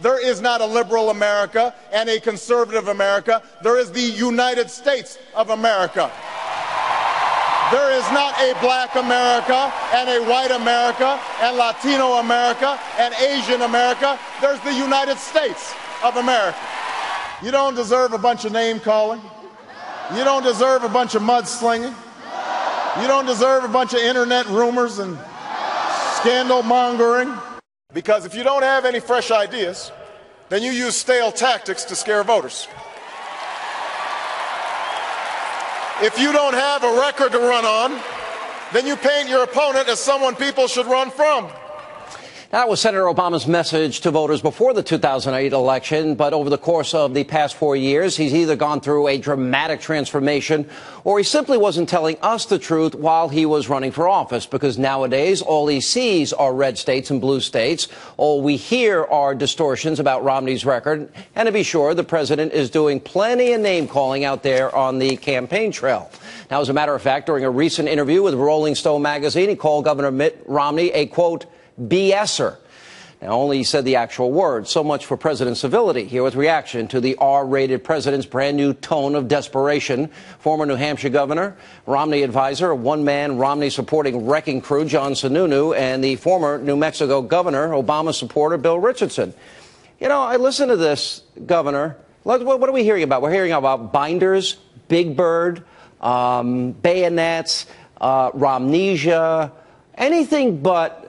There is not a liberal America and a conservative America. There is the United States of America. There is not a black America and a white America and Latino America and Asian America. There's the United States of America. You don't deserve a bunch of name calling. You don't deserve a bunch of mudslinging. You don't deserve a bunch of internet rumors and scandal mongering. Because if you don't have any fresh ideas, then you use stale tactics to scare voters. If you don't have a record to run on, then you paint your opponent as someone people should run from. That was Senator Obama's message to voters before the 2008 election. But over the course of the past 4 years, he's either gone through a dramatic transformation or he simply wasn't telling us the truth while he was running for office, because nowadays all he sees are red states and blue states. All we hear are distortions about Romney's record. And to be sure, the president is doing plenty of name calling out there on the campaign trail. Now, as a matter of fact, during a recent interview with Rolling Stone magazine, he called Governor Mitt Romney a, quote, BSer. Now, only he said the actual word. So much for president civility. Here with reaction to the R-rated president's brand new tone of desperation, former New Hampshire governor, Romney advisor, a one-man Romney supporting wrecking crew, John Sununu, and the former New Mexico governor, Obama supporter Bill Richardson. You know, I listen to this, Governor. What are we hearing about? We're hearing about binders, Big Bird, bayonets, Romnesia, anything but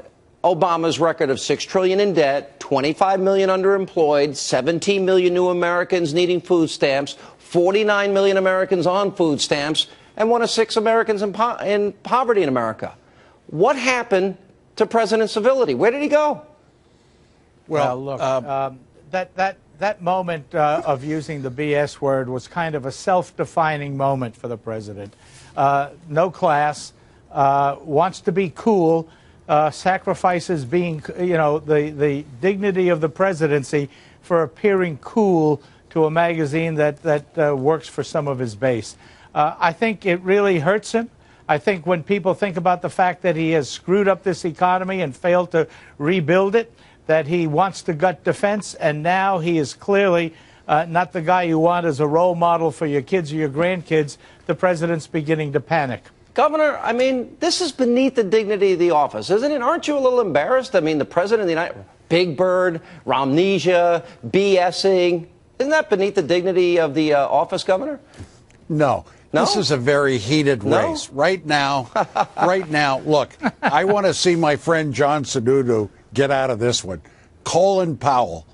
Obama's record of $6 trillion in debt, 25 million underemployed, 17 million new Americans needing food stamps, 49 million Americans on food stamps, and 1 of 6 Americans in poverty in America. What happened to President civility? Where did he go? Well, look, that moment of using the BS word was kind of a self-defining moment for the president. No class, wants to be cool. Sacrifices being, the dignity of the presidency for appearing cool to a magazine that works for some of his base. I think it really hurts him. I think when people think about the fact that he has screwed up this economy and failed to rebuild it, that he wants to gut defense, and now he is clearly not the guy you want as a role model for your kids or your grandkids, the president's beginning to panic. Governor, I mean, this is beneath the dignity of the office, isn't it? Aren't you a little embarrassed? I mean, the president of the United States, Big Bird, Romnesia, BSing, isn't that beneath the dignity of the office, Governor? No. No? This is a very heated race. Right now, look, I want to see my friend John Sununu get out of this one. Colin Powell,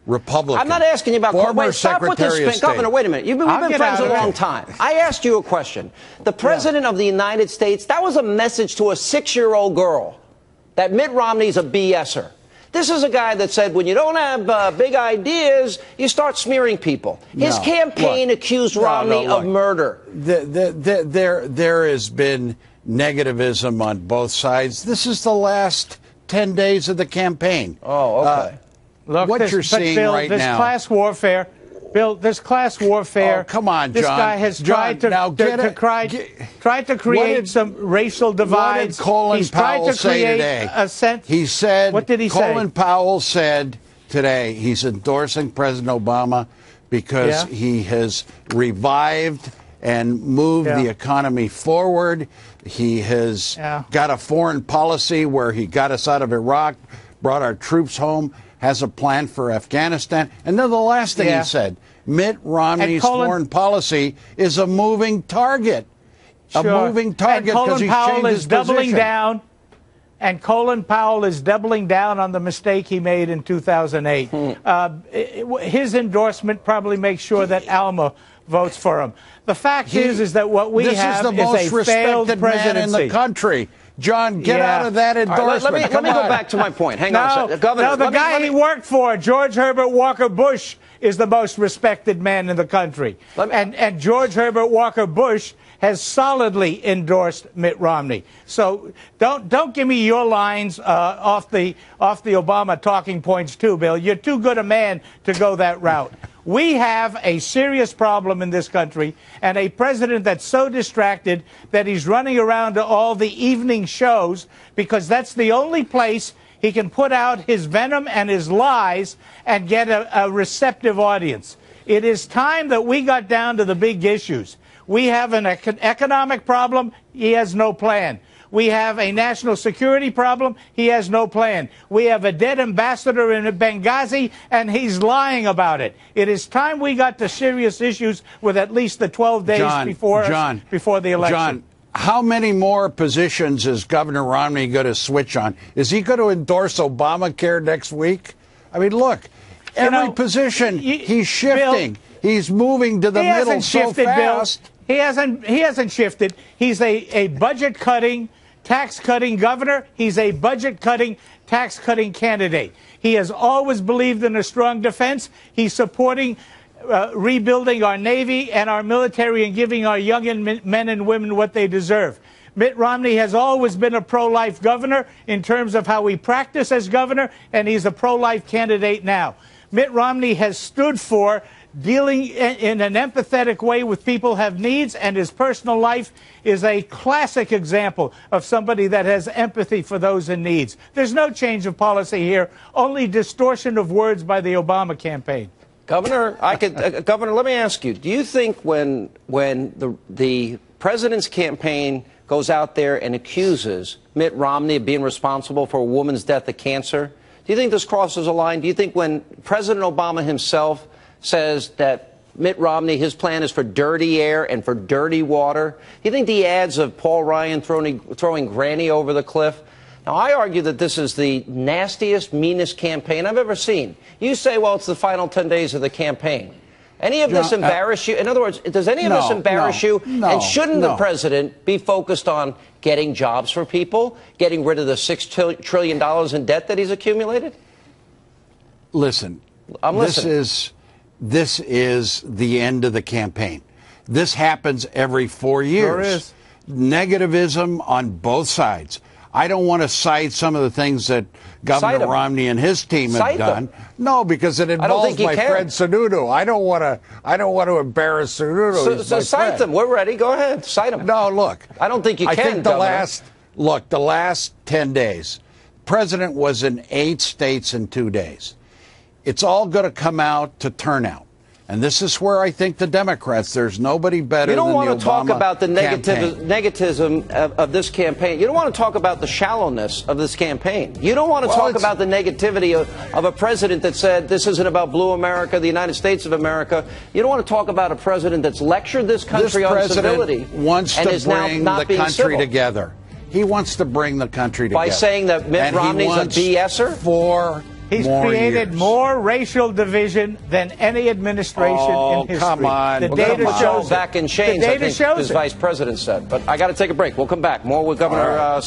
Republican. I'm not asking you about former stop with this Secretary of State. Governor, wait a minute. We've been friends a long time. I asked you a question. The president of the United States, that was a message to a 6-year-old girl that Mitt Romney's a BSer. This is a guy that said when you don't have big ideas, you start smearing people. His campaign accused Romney of murder. There has been negativism on both sides. This is the last 10 days of the campaign. Oh, okay. Look, what you're seeing Bill, right this now. Class warfare. Bill, this class warfare. Oh, come on, John. This guy has tried to create some racial divides. What did Colin Powell say today? He said, what did he say? Colin Powell said today he's endorsing President Obama because he has revived and moved the economy forward. He has got a foreign policy where he got us out of Iraq, brought our troops home, has a plan for Afghanistan. And then the last thing he said, Mitt Romney's foreign policy is a moving target. A moving target because he's changed his position. And Colin Powell is doubling down on the mistake he made in 2008. His endorsement probably makes sure that Alma votes for him. The fact is that what we have is a failed presidency. This is the most respected man in the country. John, get out of that endorsement. Let me go back to my point. Hang on a second. Governor, the guy he worked for, George Herbert Walker Bush, is the most respected man in the country. And George Herbert Walker Bush has solidly endorsed Mitt Romney. So don't give me your lines off the Obama talking points too, Bill. You're too good a man to go that route. We have a serious problem in this country and a president that's so distracted that he's running around to all the evening shows because that's the only place He can put out his venom and his lies and get a receptive audience. It is time that we got down to the big issues. We have an economic problem. He has no plan. We have a national security problem. He has no plan. We have a dead ambassador in Benghazi, and he's lying about it. It is time we got to serious issues with at least the 12 days before the election. John, how many more positions is Governor Romney going to switch on? Is he going to endorse Obamacare next week? I mean, look, every position he's shifting. Bill, he's moving to the middle so fast. Bill. He hasn't shifted. He's a budget-cutting, tax-cutting governor. He's a budget-cutting, tax-cutting candidate. He has always believed in a strong defense. He's supporting rebuilding our Navy and our military and giving our young men and women what they deserve. Mitt Romney has always been a pro-life governor in terms of how he practiced as governor, and he's a pro-life candidate now. Mitt Romney has stood for dealing in an empathetic way with people who have needs, and his personal life is a classic example of somebody that has empathy for those in needs. There's no change of policy here, only distortion of words by the Obama campaign. Governor, Governor, let me ask you, do you think when the president's campaign goes out there and accuses Mitt Romney of being responsible for a woman's death of cancer, do you think this crosses a line? Do you think when President Obama himself says that Mitt Romney, his plan is for dirty air and for dirty water, do you think the ads of Paul Ryan throwing Granny over the cliff? Now, I argue that this is the nastiest, meanest campaign I've ever seen. You say, well, it's the final 10 days of the campaign. Any of this embarrass you? In other words, does any of this embarrass you? And shouldn't the president be focused on getting jobs for people, getting rid of the $6 trillion in debt that he's accumulated? Listen, I'm listening. This is the end of the campaign. This happens every 4 years. Sure is. Negativism on both sides. I don't want to cite some of the things that Governor Romney and his team have done. No, because it involves my friend Sununu. I don't want to embarrass Sununu. So cite them. We're ready. Go ahead. Cite them. No, look. I don't think you can. I think the last 10 days, the president was in 8 states in 2 days. It's all going to come out to turnout. And this is where I think the Democrats, there's nobody better than the Obama You don't want to talk about the campaign. negativism of this campaign. You don't want to talk about the shallowness of this campaign. You don't want to talk about the negativity of a president that said this isn't about blue America, the United States of America. You don't want to talk about a president that's lectured this country on civility. This president wants to bring the country together. He wants to bring the country together. By saying that Mitt Romney's a BSer? He's created more racial division than any administration in history. Come on. The data shows back in chains, I think his vice president said. But I got to take a break. We'll come back. More with Governor